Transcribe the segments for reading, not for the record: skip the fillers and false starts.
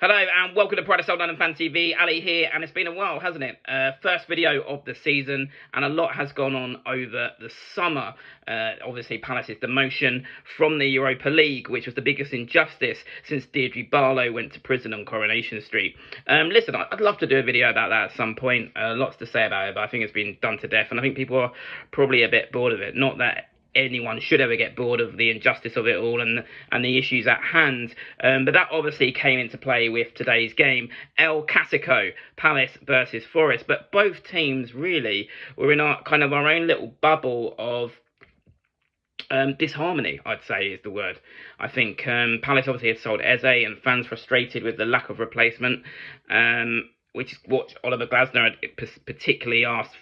Hello and welcome to Pride of South London Fan TV. Ali here, and it's been a while, hasn't it? First video of the season, and a lot has gone on over the summer. Obviously, Palace's demotion from the Europa League, which was the biggest injustice since Deirdre Barlow went to prison on Coronation Street. Listen, I'd love to do a video about that at some point. Lots to say about it, but I think it's been done to death, and I think people are probably a bit bored of it. Not that anyone should ever get bored of the injustice of it all and the issues at hand, but that obviously came into play with today's game, CASico, Palace versus Forest. But both teams really were in our own little bubble of disharmony, I'd say is the word. I think Palace obviously had sold Eze, and fans frustrated with the lack of replacement, which is what Oliver Glasner had particularly asked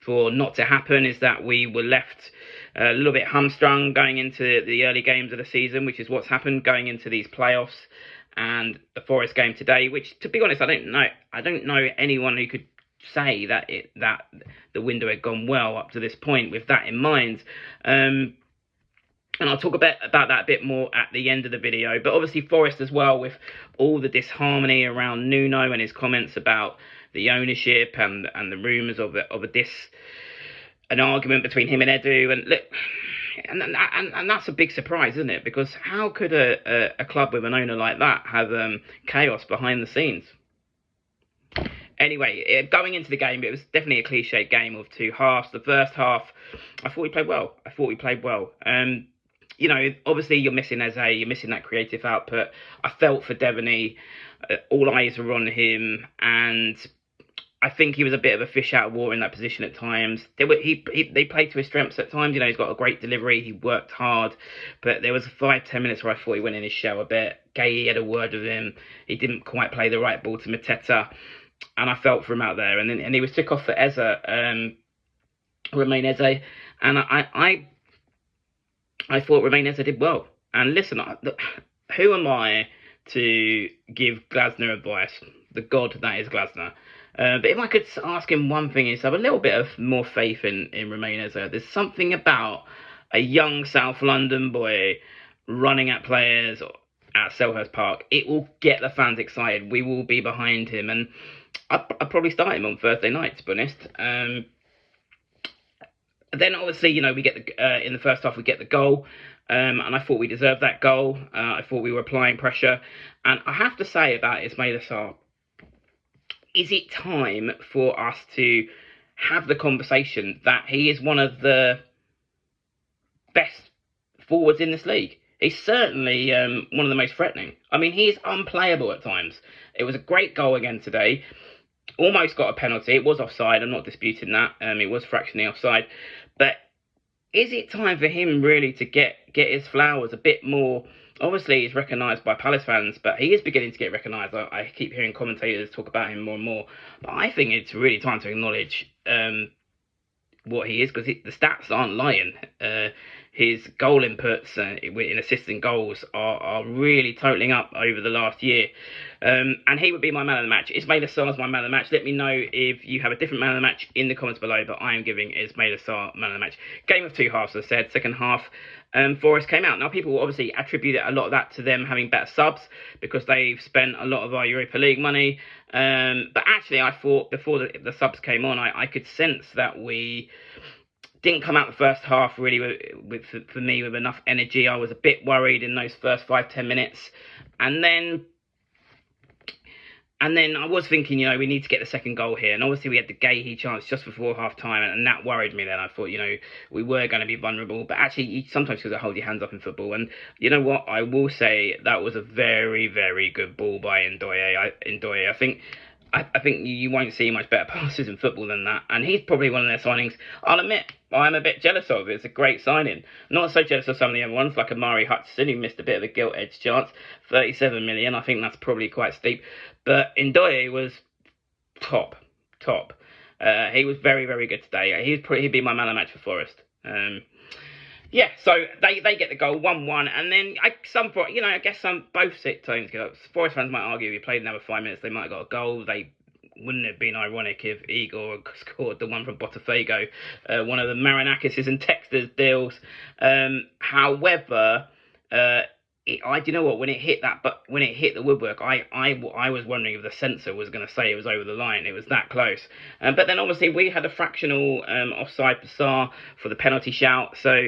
for not to happen, is that we were left a little bit hamstrung going into the early games of the season, which is what's happened going into these playoffs and the Forest game today, which, to be honest, I don't know anyone who could say that the window had gone well up to this point with that in mind. And I'll talk about that a bit more at the end of the video. But obviously Forest as well, with all the disharmony around Nuno and his comments about the ownership and the rumours of an argument between him and Edu, and that's a big surprise, isn't it? Because how could a club with an owner like that have chaos behind the scenes? Anyway, going into the game, it was definitely a cliched game of two halves. The first half, I thought we played well. You know, obviously you're missing Eze, you're missing that creative output. I felt for Devaney. All eyes were on him, and I think he was a bit of a fish out of water in that position at times. They played to his strengths at times. You know, he's got a great delivery. He worked hard, but there was 5-10 minutes where I thought he went in his shell a bit. Gay had a word with him. He didn't quite play the right ball to Mateta, and I felt for him out there. And he was took off for Eze, Romain Eze, and I thought Romain Eze did well. And listen, who am I to give Glasner advice? The god that is Glasner. But if I could ask him one thing, is have a little bit of more faith in Romain Eze. There's something about a young South London boy running at players at Selhurst Park. It will get the fans excited. We will be behind him, and I'd probably start him on Thursday night, to be honest. Then obviously, you know, we get in the first half we get the goal, and I thought we deserved that goal. I thought we were applying pressure, and I have to say about Ismaila Sarr, is it time for us to have the conversation that he is one of the best forwards in this league? He's certainly one of the most threatening. I mean, he is unplayable at times. It was a great goal again today. Almost got a penalty. It was offside. I'm not disputing that. It was fractionally offside. But is it time for him really to get his flowers a bit more? Obviously, he's recognised by Palace fans, but he is beginning to get recognised. I keep hearing commentators talk about him more and more. But I think it's really time to acknowledge what he is, because the stats aren't lying. His goal inputs in assisting goals are really totaling up over the last year. And he would be my man of the match. Ismaila Sarr is my man of the match. Let me know if you have a different man of the match in the comments below, but I am giving Ismaila Sarr man of the match. Game of two halves, as I said. Second half, Forest came out. Now, people obviously attribute a lot of that to them having better subs, because they've spent a lot of our Europa League money. But actually, I thought before the subs came on, I could sense that we didn't come out the first half really for me with enough energy. I was a bit worried in those first 5-10 minutes, and then I was thinking, you know, we need to get the second goal here. And obviously we had the Gahey chance just before half time, and that worried me then. I thought, you know, we were going to be vulnerable. But actually, you sometimes got to hold your hands up in football. And you know what? I will say that was a very, very good ball by Ndoye. I think you won't see much better passes in football than that. And he's probably one of their signings, I'll admit, I'm a bit jealous of. It's a great signing. Not so jealous of some of the other ones, like Amari Hutchinson, who missed a bit of a gilt-edged chance. 37 million, I think that's probably quite steep. But Ndoye was top. He was very, very good today. He'd be my man of the match for Forest. Yeah, so they get the goal 1-1, and then I guess both teams get up. Forest fans might argue if he played another 5 minutes, they might have got a goal. They wouldn't have been ironic if Igor scored the one from Botafogo, one of the Marinakis and Texter's deals. However, do you know what? When it hit that, but when it hit the woodwork, I was wondering if the sensor was going to say it was over the line. It was that close. But then obviously we had a fractional offside bizarre for the penalty shout. So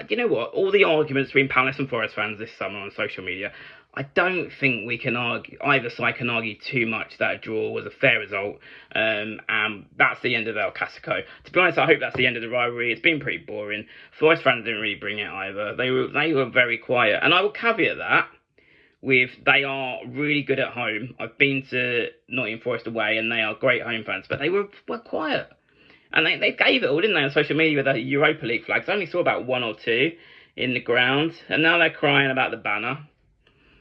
you know what? All the arguments between Palace and Forest fans this summer on social media, I don't think we can argue, either side can argue too much that a draw was a fair result. And that's the end of El CASico. To be honest, I hope that's the end of the rivalry. It's been pretty boring. Forest fans didn't really bring it either. They were very quiet. And I will caveat that with they are really good at home. I've been to Nottingham Forest away and they are great home fans, but they were quiet. And they gave it all, didn't they, on social media with the Europa League flags. I only saw about one or two in the ground, and now they're crying about the banner.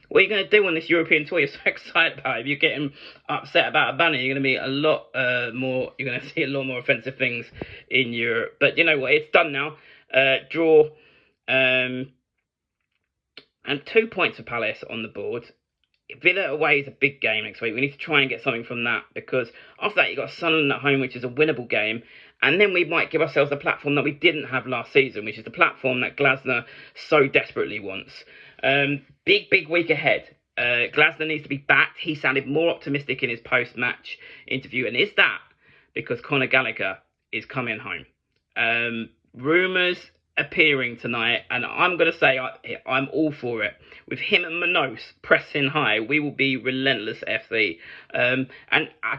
What are you going to do on this European tour? You're so excited about it. If you're getting upset about a banner, you're going to be a lot more. You're going to see a lot more offensive things in Europe. But you know what? It's done now. Draw, and 2 points for Palace on the board. Villa away is a big game next week. We need to try and get something from that, because after that you've got Sunderland at home, which is a winnable game, and then we might give ourselves a platform that we didn't have last season, which is the platform that Glasner so desperately wants. Big week ahead. Glasner needs to be backed. He sounded more optimistic in his post-match interview, and is that because Connor Gallagher is coming home? Rumours appearing tonight, and I'm going to say I'm all for it. With him and Manos pressing high, we will be relentless FC. And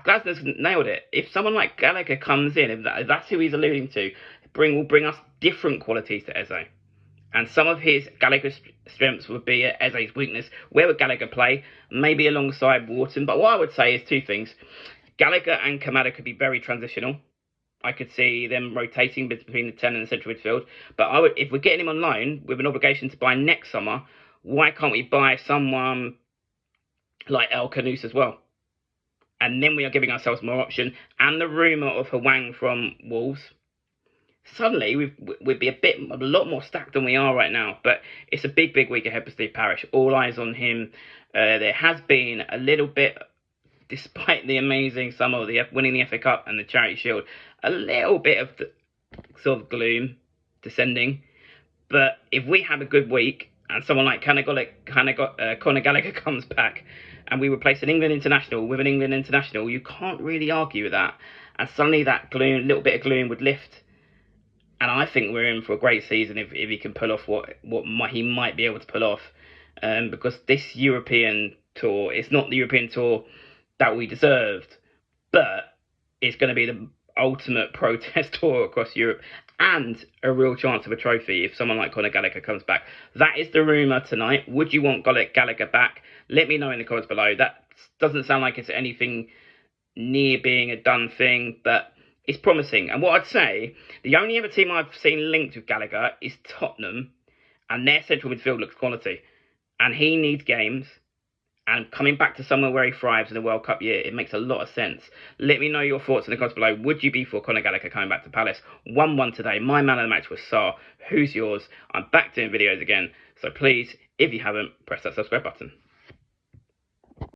Glasner's nailed it. If someone like Gallagher comes in, if that's who he's alluding to, will bring us different qualities to Eze. And some of Gallagher's strengths would be Eze's weakness. Where would Gallagher play? Maybe alongside Wharton. But what I would say is two things. Gallagher and Kamada could be very transitional. I could see them rotating between the 10 and the central midfield. But if we're getting him on loan with an obligation to buy next summer, why can't we buy someone like El Canous as well? And then we are giving ourselves more option. And the rumour of Hwang from Wolves. Suddenly, we'd be a lot more stacked than we are right now. But it's a big week ahead for Steve Parish. All eyes on him. There has been a little bit, despite the amazing summer of winning the FA Cup and the Charity Shield, a little bit of sort of gloom descending. But if we have a good week and someone like Connor Gallagher comes back and we replace an England international with an England international, you can't really argue with that. And suddenly that little bit of gloom would lift. And I think we're in for a great season if he can pull off what he might be able to pull off. Because this European tour, it's not the European tour that we deserved, but it's going to be the ultimate protest tour across Europe and a real chance of a trophy if someone like Connor Gallagher comes back. That is the rumour tonight. Would you want Gallagher back? Let me know in the comments below. That doesn't sound like it's anything near being a done thing, but it's promising. And what I'd say, the only other team I've seen linked with Gallagher is Tottenham, and their central midfield looks quality. And he needs games, and coming back to somewhere where he thrives in a World Cup year, it makes a lot of sense. Let me know your thoughts in the comments below. Would you be for Connor Gallagher coming back to Palace? 1-1 today. My man of the match was Sarr. Who's yours? I'm back doing videos again, so please, if you haven't, press that subscribe button.